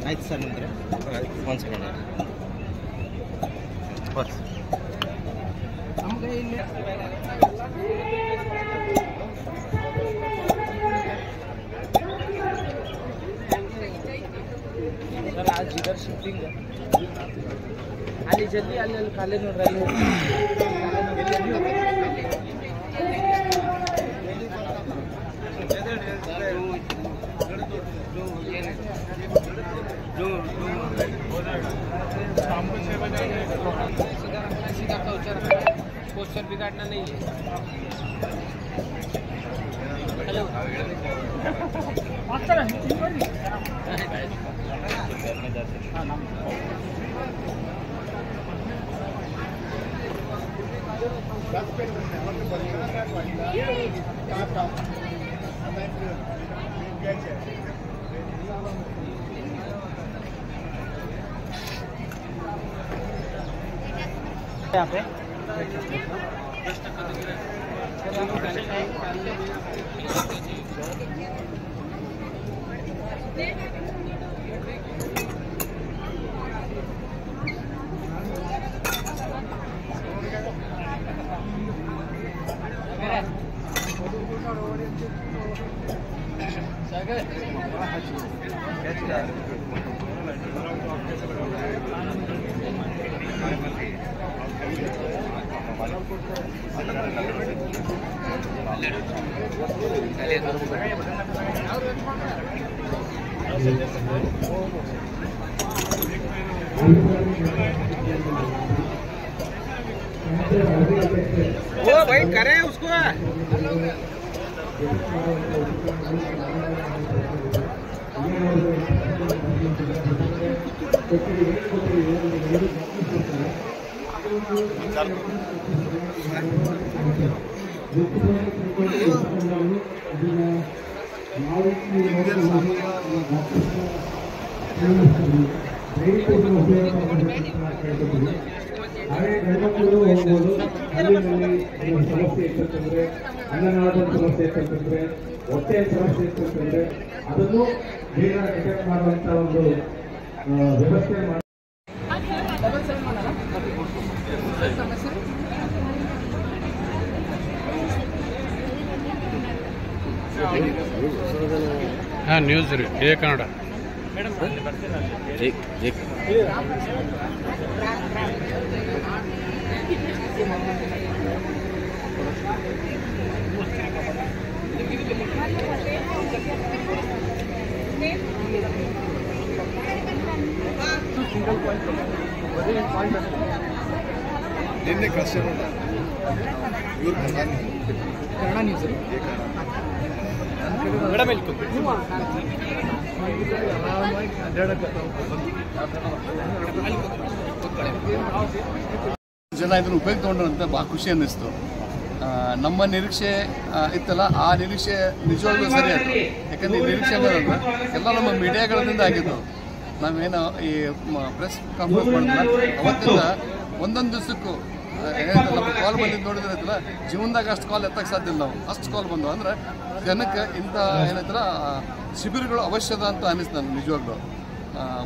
ಆಯ್ತು ಸರ್ ನಿಂದ್ರೆ ಒಂದು second bus sir आज इधर शिफ्टिंग ಅಲ್ಲಿ ಜಲ್ದಿ ಅಲ್ಲಿ ಖಾಲಿ ನೋಡ್ರಿ पोस्टर बिगाड़ना नहीं है। हेलो यहाँ पे वो भाई करे उसको ಹೆಣ್ಮಕ್ಳು ಹೋಗ್ಬೋದು. ಅಲ್ಲಿನಲ್ಲಿ ಸಮಸ್ಯೆ ಇರ್ತಂದ್ರೆ ಅನ್ನನಾಳದ ಸಮಸ್ಯೆ ಇರ್ತಂದ್ರೆ ಹೊಟ್ಟೆ ಸಮಸ್ಯೆ ಇರ್ತಂದ್ರೆ ಅದನ್ನು ಬೇಗ ಡಿಟೆಕ್ಟ್ ಮಾಡುವಂತ ಒಂದು ವ್ಯವಸ್ಥೆ ಮಾಡಿ. ಹಾಂ ನ್ಯೂಸ್ ರೀ ಎ ಕನ್ನಡ ನಿನ್ನೆ ಕಷ್ಟ ಕನ್ನಡ ನ್ಯೂಸ್ ಮೇಡಮ್ ಇಲ್ಲಿ ಜನ ಇದನ್ನು ಉಪಯೋಗ ತಗೊಂಡ್ರು ಅಂತ ಭಾಳ ಖುಷಿ ಅನ್ನಿಸ್ತು. ನಮ್ಮ ನಿರೀಕ್ಷೆ ಇತ್ತಲ್ಲ, ಆ ನಿರೀಕ್ಷೆ ನಿಜವಾಗ್ಲೂ ಸರಿ ಆಯಿತು. ಯಾಕಂದರೆ ಈ ನಿರೀಕ್ಷೆ ಅನ್ನೋದಂದ್ರೆ ಎಲ್ಲ ನಮ್ಮ ಮೀಡಿಯಾಗಳಿಂದ ಆಗಿದ್ದು. ನಾವೇನು ಈ ಪ್ರೆಸ್ ಕಾನ್ಫರೆನ್ಸ್ ಮಾಡಿದ್ವಿ ಅವತ್ತಿಂದ ಒಂದೊಂದು ದಿವಸಕ್ಕೂ ನಮ್ಮ ಕಾಲ್ ಬಂದಿದ್ದು ನೋಡಿದ್ರೆ ಐತಲ್ಲ, ಜೀವನದಾಗ ಅಷ್ಟು ಕಾಲ್ ಎತ್ತಕ್ಕೆ ಸಾಧ್ಯ ಇಲ್ಲ. ನಾವು ಅಷ್ಟು ಕಾಲ್ ಬಂದವು ಅಂದ್ರೆ ಜನಕ್ಕೆ ಇಂಥ ಏನೈತಲ್ಲ ಶಿಬಿರಗಳು ಅವಶ್ಯದ ಅಂತ ಅನ್ನಿಸ್ತು ನನಗೆ. ನಿಜವಾಗ್ಲೂ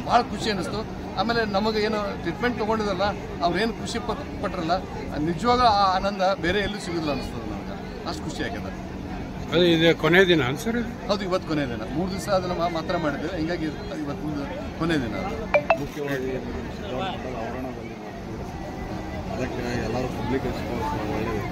ಭಾಳ ಖುಷಿ ಅನ್ನಿಸ್ತು. ಆಮೇಲೆ ನಮಗೆ ಏನು ಟ್ರೀಟ್ಮೆಂಟ್ ತೊಗೊಂಡಿದ್ದಲ್ಲ, ಅವ್ರೇನು ಖುಷಿ ಪಟ್ರಲ್ಲ, ನಿಜವಾಗ ಆ ಆನಂದ ಬೇರೆ ಎಲ್ಲೂ ಸಿಗೋದಿಲ್ಲ ಅನ್ನಿಸ್ತದೆ ನನಗೆ. ಅಷ್ಟು ಖುಷಿ ಆಗಿದೆ. ಅದು ಇದು ಕೊನೆ ದಿನ ಸರ್? ಹೌದು, ಇವತ್ತು ಕೊನೆ ದಿನ. 3 ದಿವಸ ಅದನ್ನು ಮಾತ್ರ ಮಾಡಿದ್ದೇವೆ. ಹಿಂಗಾಗಿ ಇವತ್ತು ಕೊನೆ ದಿನ. ಮುಖ್ಯವಾಗಿ ಅದಕ್ಕೆ ಎಲ್ಲರೂ ಪಬ್ಲಿಕ್ ರೆಸ್ಪಾನ್ಸ್ ಒಳ್ಳೆಯದು.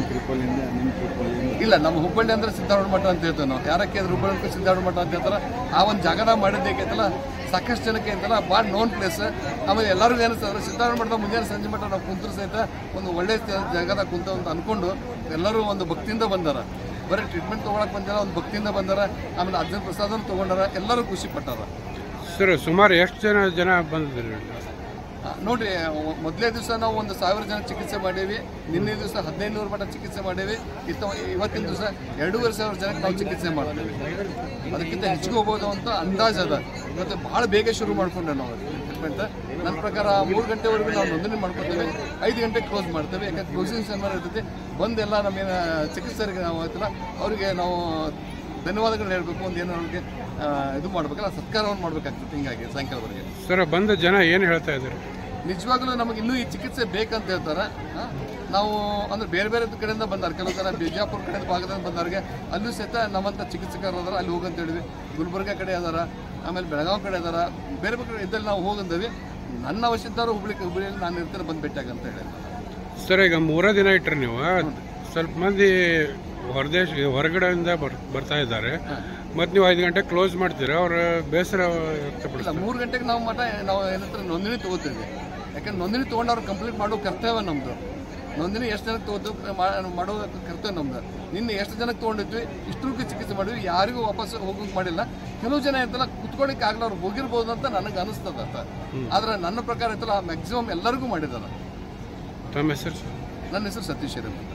ಟ್ರಿಪ್ಪಲ್ಲಿಂದ ನಿಮ್ಮ ಟ್ರಿಪ್ಪಲ್ಲಿಂದ ಇಲ್ಲ, ನಮ್ಮ ಹುಬ್ಬಳ್ಳಿ ಅಂದರೆ ಸಿದ್ದಾರೂಢ ಮಠ ಅಂತ ಹೇಳ್ತೇವೆ ನಾವು. ಯಾರಕ್ಕೆ ಅದ್ರ ಹುಬ್ಬಳ್ಳಿ ಸಿದ್ದಾರೂಢ ಮಠ ಅಂತ ಹೇಳ್ತಾರೆ. ಆ ಒಂದು ಜಾಗದಾಗ ಮಾಡಿದ್ದೈತಲ್ಲ, ಸಾಕಷ್ಟು ಜನಕ್ಕೆ ಅಂತಲ್ಲ ಭಾಳ ನೋನ್ ಪ್ಲೇಸ್. ಆಮೇಲೆ ಎಲ್ಲರಿಗೂ ಏನಿಸ್ತಂದ್ರೆ ಸಿದ್ದಾರೂಢ ಮಠದ ಮುಂಜಾನೆ ಸಂಜೆ ಮಠ ನಾವು ಕುಂತರು ಸಹಿತ ಒಂದು ಒಳ್ಳೆಯ ಜಾಗದಾಗ ಕುಂತ ಅಂತ ಅಂದ್ಕೊಂಡು ಎಲ್ಲರೂ ಒಂದು ಭಕ್ತಿಯಿಂದ ಬಂದಾರ. ಬರೀ ಟ್ರೀಟ್ಮೆಂಟ್ ತೊಗೊಳಕ್ಕೆ ಬಂದಾರ, ಒಂದು ಭಕ್ತಿಯಿಂದ ಬಂದಾರ. ಆಮೇಲೆ ಅಜ್ಜನ ಪ್ರಸಾದನ ತೊಗೊಂಡಾರ, ಎಲ್ಲರೂ ಖುಷಿ ಪಟ್ಟಾರ. ಸರ್ ಸುಮಾರು ಎಷ್ಟು ಜನ ಬಂದಿದ್ರಿ? ನೋಡಿರಿ, ಮೊದಲೇ ದಿವಸ ನಾವು 1000 ಜನ ಚಿಕಿತ್ಸೆ ಮಾಡೀವಿ. ನಿನ್ನೆ ದಿವಸ 1500 ಮಟ್ಟ ಚಿಕಿತ್ಸೆ ಮಾಡೀವಿ. ಇವತ್ತಿನ ದಿವಸ 2500 ಜನಕ್ಕೆ ನಾವು ಚಿಕಿತ್ಸೆ ಮಾಡ್ತೀವಿ. ಅದಕ್ಕಿಂತ ಹೆಚ್ಚಿಗೆ ಹೋಗ್ಬೋದು ಅಂತ ಅಂದಾಜು ಅದ. ಇವತ್ತು ಭಾಳ ಬೇಗ ಶುರು ಮಾಡ್ಕೊಂಡೆ ನಾವು ಟ್ರೀಟ್ಮೆಂಟ್. ನನ್ನ ಪ್ರಕಾರ 3 ಗಂಟೆವರೆಗೂ ನಾವು ನೋಂದಣಿ ಮಾಡ್ಕೊತೀವಿ. 5 ಗಂಟೆಗೆ ಕ್ಲೋಸ್ ಮಾಡ್ತೇವೆ. ಯಾಕಂದ್ರೆ ಕ್ಲೋಸಿಂಗ್ ಸೆಮಿನಾರ್ ಇರ್ತೈತಿ. ಬಂದೆಲ್ಲ ನಮ್ಮೇನು ಚಿಕಿತ್ಸರಿಗೆ ನಾವು ಆಯ್ತಲ್ಲ ಅವರಿಗೆ ನಾವು ಧನ್ಯವಾದಗಳನ್ನ ಹೇಳಬೇಕು, ಒಂದು ಏನೋ ಅವ್ರಿಗೆ ಇದು ಮಾಡ್ಬೇಕಲ್ಲ, ಸತ್ಕಾರವನ್ನು ಮಾಡಬೇಕಾಗ್ತದೆ. ಹಿಂಗಾಗಿ ಸಾಯಂಕಾಲವರೆಗೆ ಸರ್ ಬಂದ ಜನ ಏನು ಹೇಳ್ತಾ ಇದ್ದಾರೆ? ನಿಜವಾಗ್ಲೂ ನಮಗೆ ಇನ್ನೂ ಈ ಚಿಕಿತ್ಸೆ ಬೇಕಂತ ಹೇಳ್ತಾರೆ. ನಾವು ಅಂದರೆ ಬೇರೆ ಬೇರೆ ಕಡೆಯಿಂದ ಬಂದಾರೆ, ಕೆಲವು ಜನ ಬಿಜಾಪುರ ಕಡೆಯಿಂದ ಭಾಗದಿಂದ ಬಂದವ್ರಿಗೆ ಅಲ್ಲೂ ಸಹಿತ ನಮ್ಮಂಥ ಚಿಕಿತ್ಸಕರು ಅದಾರ, ಅಲ್ಲಿ ಹೋಗಂತ ಹೇಳಿದ್ವಿ. ಗುಲ್ಬರ್ಗ ಕಡೆ ಅದಾರ, ಆಮೇಲೆ ಬೆಳಗಾವಿ ಕಡೆ ಅದಾರ, ಬೇರೆ ಬೇರೆ ಇದ್ದಲ್ಲಿ ನಾವು ಹೋಗಂದವಿ. ನನ್ನ ಅವಶ್ಯಕತೆ ಹುಬ್ಳಿಯಲ್ಲಿ ನಾನು ಇರ್ತಾರೆ, ಬಂದು ಭೇಟಿಯಾಗಂತ ಹೇಳಿ. ಸರ್ ಈಗ 3 ದಿನ ಇಟ್ಟರೆ ನೀವು ಸ್ವಲ್ಪ ಮಂದಿ ಹೊರಗಡೆಯಿಂದ ಬರ್ತಾ ಇದ್ದಾರೆ, ಮತ್ತು ನೀವು 5 ಗಂಟೆ ಕ್ಲೋಸ್ ಮಾಡ್ತೀರಾ, ಅವ್ರ ಬೇಸರ ವ್ಯಕ್ತಪಡಿಸ್ತಾರೆ. 3 ಗಂಟೆಗೆ ನಾವು ನಾವು ಏನಂತಾರೆ ನೋಂದಣಿ ತೊಗೋತೀವಿ. ಯಾಕಂದ್ರೆ ನೋಂದಣಿ ತೊಗೊಂಡು ಅವ್ರು ಕಂಪ್ಲೀಟ್ ಮಾಡೋ ಕರ್ತವ್ಯ ನಮ್ಮದು. ನೋಂದಣಿ ಎಷ್ಟು ಜನಕ್ಕೆ ತೊಗೊಂಡು ಮಾಡೋ ಕರ್ತವ್ಯ ನಮ್ದು. ನಿನ್ನೆ ಎಷ್ಟು ಜನಕ್ಕೆ ತೊಗೊಂಡಿದ್ವಿ, ಇಷ್ಟಕ್ಕೆ ಚಿಕಿತ್ಸೆ ಮಾಡಿದ್ವಿ, ಯಾರಿಗೂ ವಾಪಸ್ ಹೋಗೋಕೆ ಮಾಡಿಲ್ಲ. ಕೆಲವು ಜನ ಇರ್ತಲ್ಲ ಕುತ್ಕೊಳ್ಳಿಕ್ಕೆ ಆಗಲ್ಲ, ಅವ್ರು ಹೋಗಿರ್ಬೋದು ಅಂತ ನನಗೆ ಅನಿಸ್ತದ ಅಂತ. ಆದ್ರೆ ನನ್ನ ಪ್ರಕಾರ ಇರ್ತಲ್ಲ ಮ್ಯಾಕ್ಸಿಮಮ್ ಎಲ್ಲರಿಗೂ ಮಾಡಿದಾರೆ. ತಮ್ಮ ಹೆಸರು? ನನ್ನ ಹೆಸರು ಸತೀಶ್ ಅಂತ.